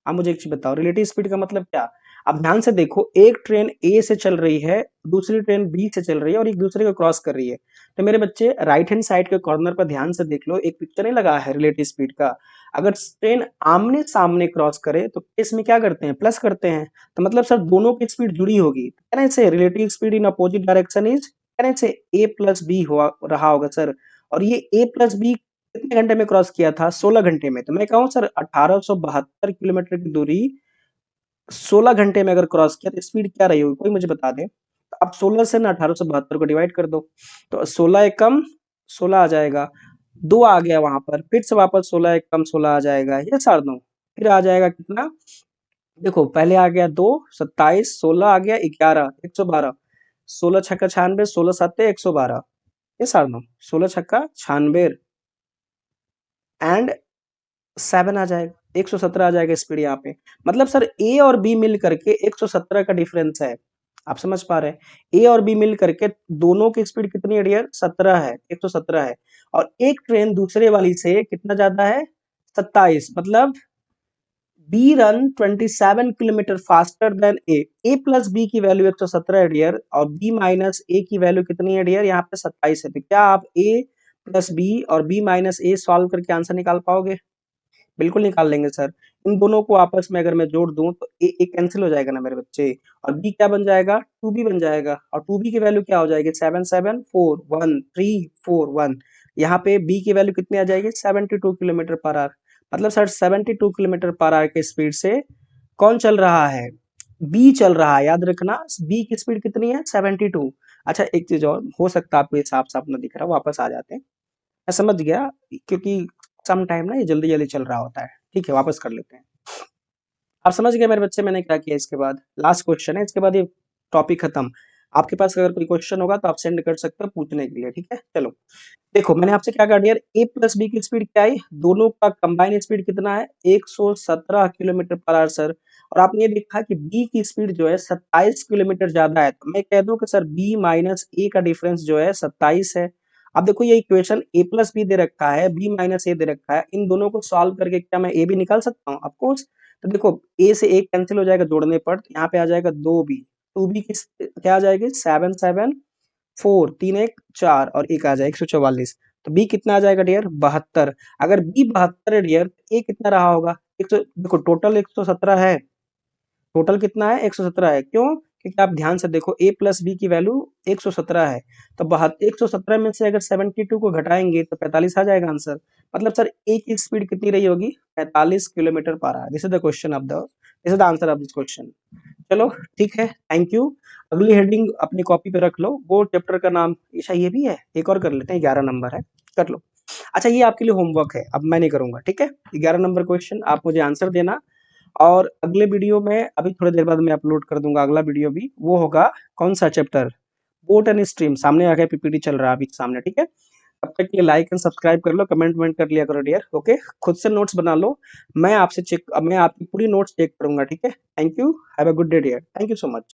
आप मुझे एक चीज बताओ, रिलेटिव स्पीड का मतलब क्या। अब ध्यान से देखो, एक ट्रेन ए से चल रही है, दूसरी ट्रेन बी से चल रही है और एक दूसरे को क्रॉस कर रही है। तो मेरे बच्चे राइट हैंड साइड के कॉर्नर पर ध्यान से देख लो, एक पिक्चर नहीं लगा है रिलेटिव स्पीड का। अगर ट्रेन आमने सामने क्रॉस करे तो इसमें क्या करते हैं, प्लस करते हैं। तो मतलब सर दोनों की स्पीड जुड़ी होगी, कैन आई से relative speed in opposite direction is, can I से ए प्लस बी हुआ रहा होगा सर। और ये ए प्लस बी कितने घंटे में क्रॉस किया था, 16 घंटे में। तो मैं कहूँ सर 1872 किलोमीटर की दूरी 16 घंटे में अगर क्रॉस किया तो स्पीड क्या रही होगी, कोई मुझे बता दे। तो अब 16 से ना 1872 को डिवाइड कर दो, तो 16 एक कम 16 आ जाएगा, 2 आ गया वहां पर, फिर से वापस 16 एक कम 16 आ जाएगा। ये सार दो, फिर आ जाएगा कितना, देखो पहले आ गया 2, 27, 16 आ गया 11, 112, 16 छक्का 96, 16 सत्ते 112, ये सार नो 16 छक्का 96 एंड 7 आ जाएगा, 117 आ जाएगा स्पीड यहाँ पे। मतलब सर ए और बी मिल करके 117 का डिफरेंस है, आप समझ पा रहे हैं। ए और बी मिल करके दोनों की स्पीड कितनी है डियर, 17 है, 117 है। और एक ट्रेन दूसरे वाली से कितना ज्यादा है, 27, मतलब B run 27 kilometre faster than A. A plus B की वैल्यू 117 है डियर, और बी माइनस ए की वैल्यू कितनी है डियर, यहाँ पे 27 है। तो क्या आप ए प्लस बी और बी माइनस ए सॉल्व करके आंसर निकाल पाओगे? बिल्कुल निकाल लेंगे सर। इन दोनों को आपस में अगर मैं जोड़ दूं तो ए कैंसिल हो जाएगा ना मेरे बच्चे, और बी क्या बन जाएगा, 2b बन जाएगा। और 2b की वैल्यू क्या हो जाएगी, 7741341। यहाँ पे बी की वैल्यू कितनी आ जाएगी, 72 किलोमीटर पर आवर। मतलब सर 72 किलोमीटर पर आवर के स्पीड से कौन चल रहा है, बी चल रहा है। याद रखना बी की स्पीड कितनी है, 72। अच्छा एक चीज और हो सकता है आपको ये साफ साफ ना दिख रहा, वापस आ जाते हैं, मैं समझ गया, क्योंकि सम टाइम ना ये जल्दी जल्दी चल रहा होता है। ठीक है, वापस कर लेते हैं। आप समझ गए मेरे बच्चे मैंने क्या किया। इसके बाद लास्ट क्वेश्चन है, इसके बाद ये टॉपिक खत्म। आपके पास अगर कोई क्वेश्चन होगा तो आप सेंड कर सकते हो पूछने के लिए, ठीक है। चलो देखो मैंने आपसे क्या कहा डियर, ए प्लस बी की स्पीड क्या आई, दोनों का कंबाइन स्पीड कितना है, 117 किलोमीटर पर आवर सर। और आपने ये देखा कि बी की स्पीड जो है 27 किलोमीटर ज्यादा है, तो मैं कह दूं कि सर बी माइनस ए का डिफरेंस जो है 27 है। अब देखो ये इक्वेशन ए प्लस बी दे रखा है, बी माइनस ए दे रखा है, इन दोनों को सॉल्व करके क्या मैं ए भी निकाल सकता हूँ, ऑफकोर्स। तो देखो ए से एक कैंसिल हो जाएगा जोड़ने पर, तो यहाँ पे आ जाएगा 2b, 2b की क्या आ जाएगी, 774, 3 1 4 और एक आ जाएगा 144। तो बी कितना आ जाएगा डियर, 72। अगर बी 72 है डियर, ए कितना रहा होगा, 100, देखो टोटल 117 है, टोटल कितना है 117 है। क्यों, क्योंकि आप ध्यान से देखो ए प्लस बी की वैल्यू 117 है, तो 117 में से अगर 72 को घटाएंगे तो 45 आ जाएगा आंसर। मतलब सर ए की स्पीड कितनी रही होगी, 45 kilometre per our. This is the question of the, this is the answer of this question. चलो ठीक है, थैंक यू। अगली हेडिंग अपनी कॉपी पे रख लो, वो चैप्टर का नाम, ईशा ये भी है, एक और कर लेते हैं, 11 नंबर है, कर लो। अच्छा ये आपके लिए होमवर्क है, अब मैं नहीं करूंगा, ठीक है। 11 नंबर क्वेश्चन आप मुझे आंसर देना, और अगले वीडियो में अभी थोड़ी देर बाद मैं अपलोड कर दूंगा अगला वीडियो भी, वो होगा कौन सा चैप्टर, बोट एंड स्ट्रीम। सामने आ गया, पीपीटी चल रहा है अभी सामने, ठीक है। तब तक के लिए लाइक एंड सब्सक्राइब कर लो, कमेंट वमेंट कर लिया करो डियर, ओके। खुद से नोट्स बना लो, मैं आपसे चेक, मैं आपकी पूरी नोट्स चेक करूंगा, ठीक है। Thank you, have a good day dear, thank you so much.